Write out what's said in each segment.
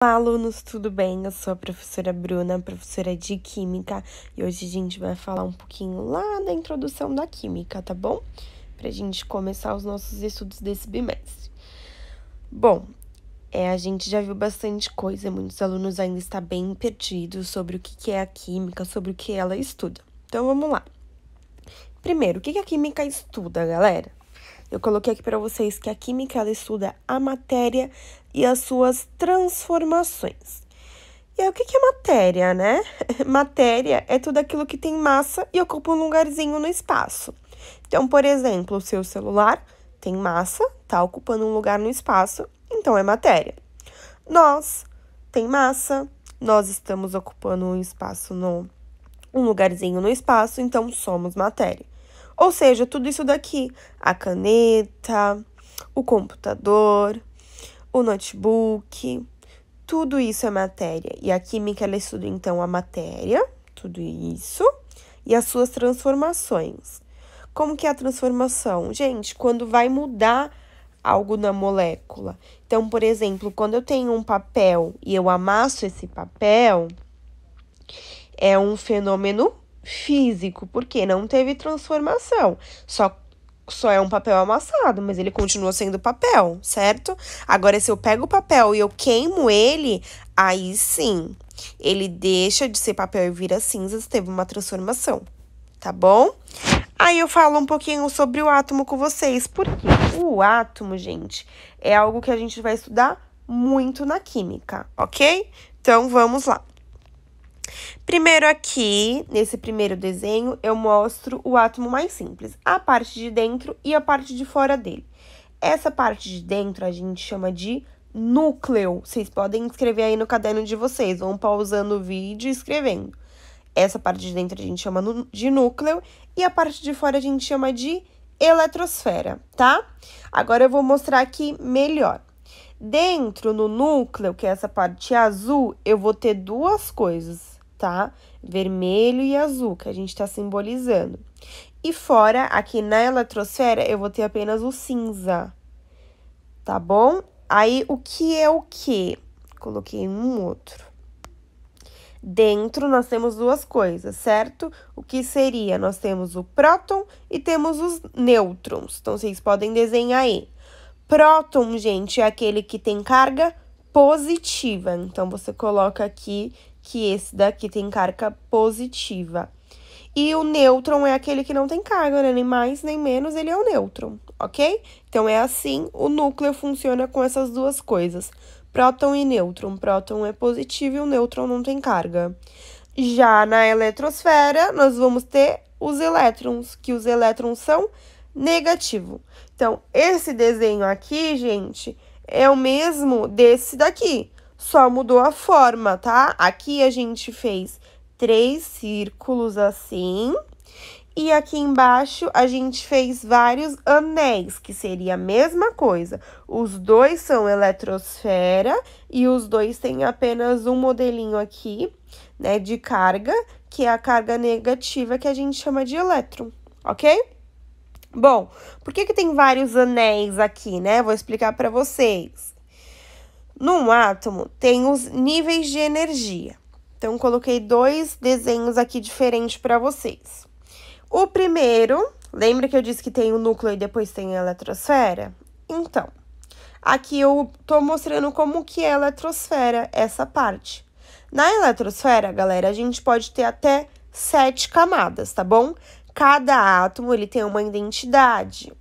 Olá, alunos, tudo bem? Eu sou a professora Bruna, professora de Química, e hoje a gente vai falar um pouquinho lá da introdução da Química, tá bom? Pra gente começar os nossos estudos desse bimestre. Bom, a gente já viu bastante coisa, muitos alunos ainda estão bem perdidos sobre o que é a Química, sobre o que ela estuda. Então, vamos lá. Primeiro, o que a Química estuda, galera? Eu coloquei aqui para vocês que a Química, ela estuda a matéria e as suas transformações. E aí, o que é matéria, né? Matéria é tudo aquilo que tem massa e ocupa um lugarzinho no espaço. Então, por exemplo, o seu celular tem massa, tá ocupando um lugar no espaço, então é matéria. Nós tem massa, nós estamos ocupando um espaço um lugarzinho no espaço, então somos matéria. Ou seja, tudo isso daqui, a caneta, o computador, o notebook, tudo isso é matéria. E a Química, ela estuda, então, a matéria, tudo isso, e as suas transformações. Como que é a transformação? Gente, quando vai mudar algo na molécula. Então, por exemplo, quando eu tenho um papel e eu amasso esse papel, é um fenômeno físico, porque não teve transformação. Só é um papel amassado, mas ele continua sendo papel, certo? Agora, se eu pego o papel e eu queimo ele, aí sim, ele deixa de ser papel e vira cinzas, teve uma transformação, tá bom? Aí eu falo um pouquinho sobre o átomo com vocês, porque o átomo, gente, é algo que a gente vai estudar muito na química, ok? Então, vamos lá. Primeiro aqui, nesse primeiro desenho, eu mostro o átomo mais simples, a parte de dentro e a parte de fora dele. Essa parte de dentro a gente chama de núcleo. Vocês podem escrever aí no caderno de vocês, vão pausando o vídeo e escrevendo. Essa parte de dentro a gente chama de núcleo e a parte de fora a gente chama de eletrosfera, tá? Agora eu vou mostrar aqui melhor. Dentro, no núcleo, que é essa parte azul, eu vou ter duas coisas, tá? Vermelho e azul, que a gente tá simbolizando. E fora, aqui na eletrosfera, eu vou ter apenas o cinza, tá bom? Aí, o que é o quê? Coloquei um outro. Dentro, nós temos duas coisas, certo? O que seria? Nós temos o próton e temos os nêutrons. Então, vocês podem desenhar aí. Próton, gente, é aquele que tem carga positiva. Então, você coloca aqui que esse daqui tem carga positiva. E o nêutron é aquele que não tem carga, né? Nem mais, nem menos, ele é o nêutron, ok? Então, é assim, o núcleo funciona com essas duas coisas. Próton e nêutron. Próton é positivo e o nêutron não tem carga. Já na eletrosfera, nós vamos ter os elétrons, que os elétrons são negativo. Então, esse desenho aqui, gente, é o mesmo desse daqui, só mudou a forma, tá? Aqui a gente fez 3 círculos assim, e aqui embaixo a gente fez vários anéis, que seria a mesma coisa. Os dois são eletrosfera e os dois têm apenas um modelinho aqui, né, de carga, que é a carga negativa, que a gente chama de elétron, ok? Bom, por que tem vários anéis aqui, né? Vou explicar para vocês. Num átomo, tem os níveis de energia. Então, coloquei 2 desenhos aqui diferentes para vocês. O primeiro, lembra que eu disse que tem o núcleo e depois tem a eletrosfera? Então, aqui eu tô mostrando como que é a eletrosfera, essa parte. Na eletrosfera, galera, a gente pode ter até 7 camadas, tá bom? Cada átomo, ele tem uma identidade.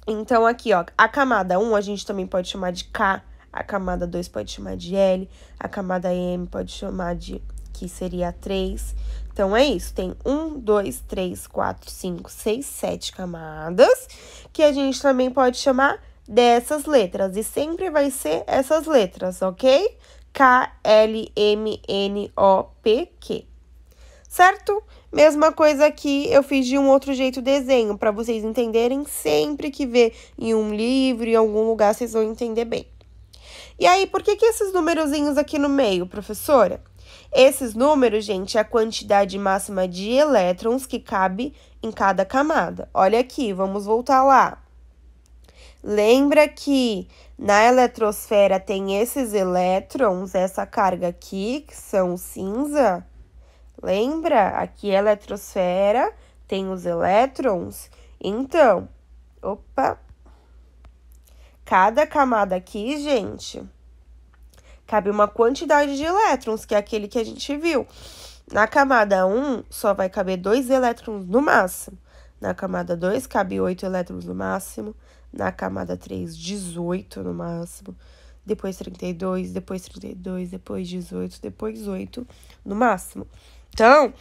Então, aqui, ó, a camada 1 a gente também pode chamar de K, a camada 2 pode chamar de L, a camada M pode chamar de, que seria a 3. Então, é isso, tem 1, 2, 3, 4, 5, 6, 7 camadas, que a gente também pode chamar dessas letras, e sempre vai ser essas letras, ok? K, L, M, N, O, P, Q. Certo? Mesma coisa aqui, eu fiz de um outro jeito o desenho, para vocês entenderem sempre que ver em um livro, em algum lugar, vocês vão entender bem. E aí, por que esses numerozinhos aqui no meio, professora? Esses números, gente, é a quantidade máxima de elétrons que cabe em cada camada. Olha aqui, vamos voltar lá. Lembra que Na eletrosfera tem esses elétrons, essa carga aqui, que são cinza. Lembra? Aqui é a eletrosfera, tem os elétrons. Então, cada camada aqui, gente, cabe uma quantidade de elétrons, que é aquele que a gente viu. Na camada 1, só vai caber 2 elétrons no máximo. Na camada 2, cabe 8 elétrons no máximo. Na camada 3, 18 no máximo. Depois 32, depois 32, depois 18, depois 8 no máximo. Então,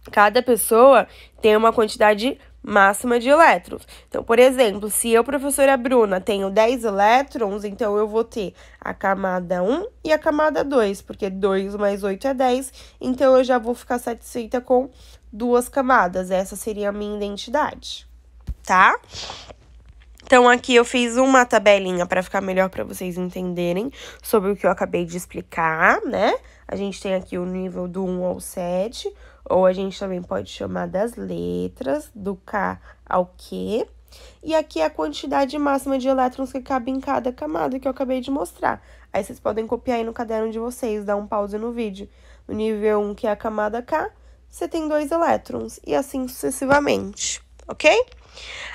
cada pessoa tem uma quantidade máxima de elétrons. Então, por exemplo, se eu, professora Bruna, tenho 10 elétrons, então eu vou ter a camada 1 e a camada 2, porque 2 mais 8 é 10, então eu já vou ficar satisfeita com 2 camadas. Essa seria a minha identidade, tá? Então, aqui eu fiz uma tabelinha para ficar melhor para vocês entenderem sobre o que eu acabei de explicar, né? A gente tem aqui o nível do 1 ao 7, ou a gente também pode chamar das letras, do K ao Q. E aqui é a quantidade máxima de elétrons que cabe em cada camada que eu acabei de mostrar. Aí vocês podem copiar aí no caderno de vocês, dar um pause no vídeo. No nível 1, que é a camada K, você tem 2 elétrons, e assim sucessivamente, ok?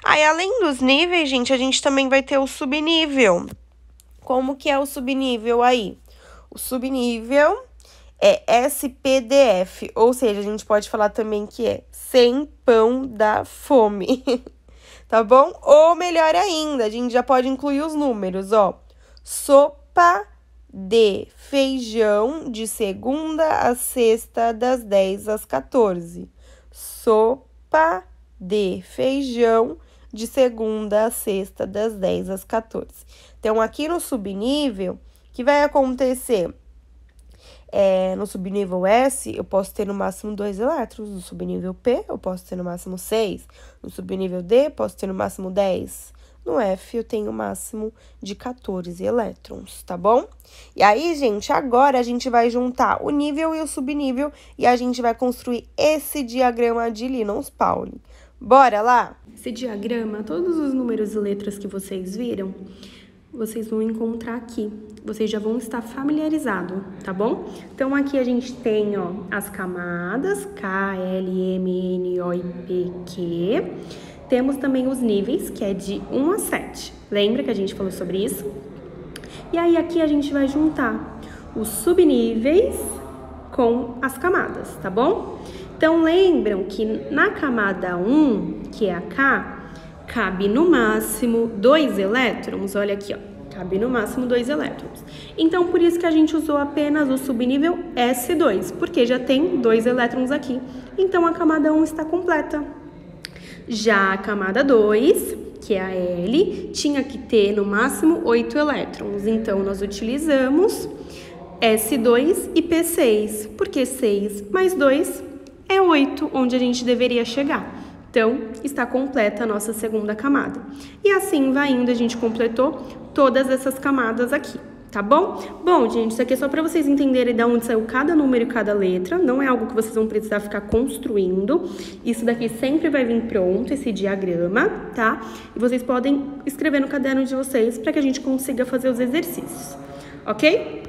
Aí, além dos níveis, gente, a gente também vai ter o subnível. Como que é o subnível aí? O subnível é SPDF, ou seja, a gente pode falar também que é sem pão da fome, tá bom? Ou melhor ainda, a gente já pode incluir os números, ó. Sopa de feijão de segunda a sexta, das 10 às 14. Sopa de feijão de segunda a sexta, das 10 às 14. Então, aqui no subnível, o que vai acontecer? No subnível S, eu posso ter no máximo 2 elétrons. No subnível P, eu posso ter no máximo 6. No subnível D, posso ter no máximo 10. No F, eu tenho o máximo de 14 elétrons, tá bom? E aí, gente, agora a gente vai juntar o nível e o subnível e a gente vai construir esse diagrama de Linus-Pauling. Bora lá? Esse diagrama, todos os números e letras que vocês viram, vocês vão encontrar aqui. Vocês já vão estar familiarizados, tá bom? Então, aqui a gente tem, ó, as camadas, K, L, M, N, O e P, Q. Temos também os níveis, que é de 1 a 7. Lembra que a gente falou sobre isso? E aí, aqui a gente vai juntar os subníveis com as camadas, tá bom? Então, lembram que na camada 1, que é a K, cabe no máximo 2 elétrons. Olha aqui, ó, cabe no máximo 2 elétrons. Então, por isso que a gente usou apenas o subnível S2, porque já tem 2 elétrons aqui. Então, a camada 1 está completa. Já a camada 2, que é a L, tinha que ter no máximo 8 elétrons. Então, nós utilizamos S2 e P6, porque 6 mais 2 é 8, onde a gente deveria chegar. Então, está completa a nossa segunda camada. E assim vai indo, a gente completou todas essas camadas aqui, tá bom? Bom, gente, isso aqui é só para vocês entenderem de onde saiu cada número e cada letra. Não é algo que vocês vão precisar ficar construindo. Isso daqui sempre vai vir pronto, esse diagrama, tá? E vocês podem escrever no caderno de vocês para que a gente consiga fazer os exercícios, ok?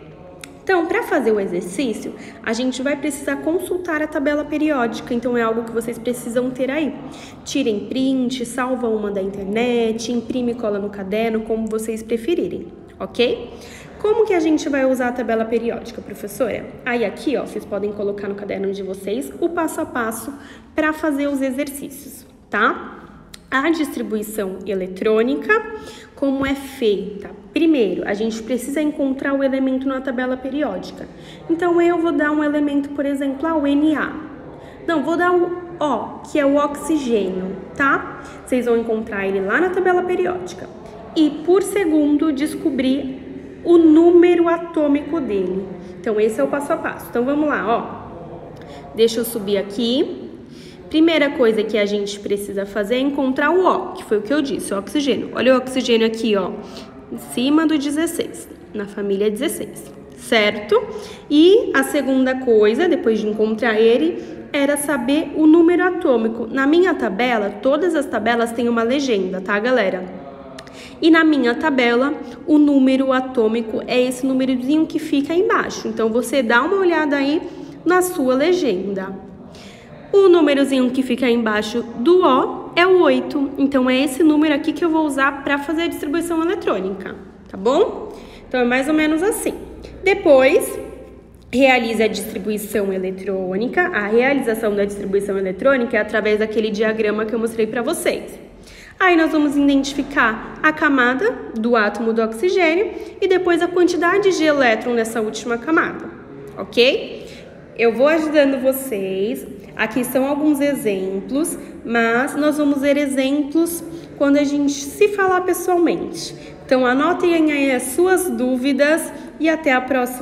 Então, para fazer o exercício, a gente vai precisar consultar a tabela periódica, então é algo que vocês precisam ter aí. Tirem print, salva uma da internet, imprime e cola no caderno, como vocês preferirem, ok? Como que a gente vai usar a tabela periódica, professora? Aí aqui, ó, vocês podem colocar no caderno de vocês o passo a passo para fazer os exercícios, tá? A distribuição eletrônica, como é feita? Primeiro, a gente precisa encontrar o elemento na tabela periódica. Então, eu vou dar um elemento, por exemplo, o Na. Não, vou dar o O, que é o oxigênio, tá? Vocês vão encontrar ele lá na tabela periódica. E, por segundo, descobrir o número atômico dele. Então, esse é o passo a passo. Então, vamos lá, ó. Deixa eu subir aqui. Primeira coisa que a gente precisa fazer é encontrar o O, que foi o que eu disse, o oxigênio. Olha o oxigênio aqui, ó, em cima do 16, na família 16, certo? E a segunda coisa, depois de encontrar ele, era saber o número atômico. Na minha tabela, todas as tabelas têm uma legenda, tá, galera? E na minha tabela, o número atômico é esse númerozinho que fica aí embaixo. Então, você dá uma olhada aí na sua legenda. O númerozinho que fica aí embaixo do O é o 8. Então, é esse número aqui que eu vou usar para fazer a distribuição eletrônica, tá bom? Então, é mais ou menos assim. Depois, realize a distribuição eletrônica. A realização da distribuição eletrônica é através daquele diagrama que eu mostrei para vocês. Aí nós vamos identificar a camada do átomo do oxigênio e depois a quantidade de elétron nessa última camada, ok? Eu vou ajudando vocês. Aqui são alguns exemplos, mas nós vamos ver exemplos quando a gente se falar pessoalmente. Então, anotem aí as suas dúvidas e até a próxima.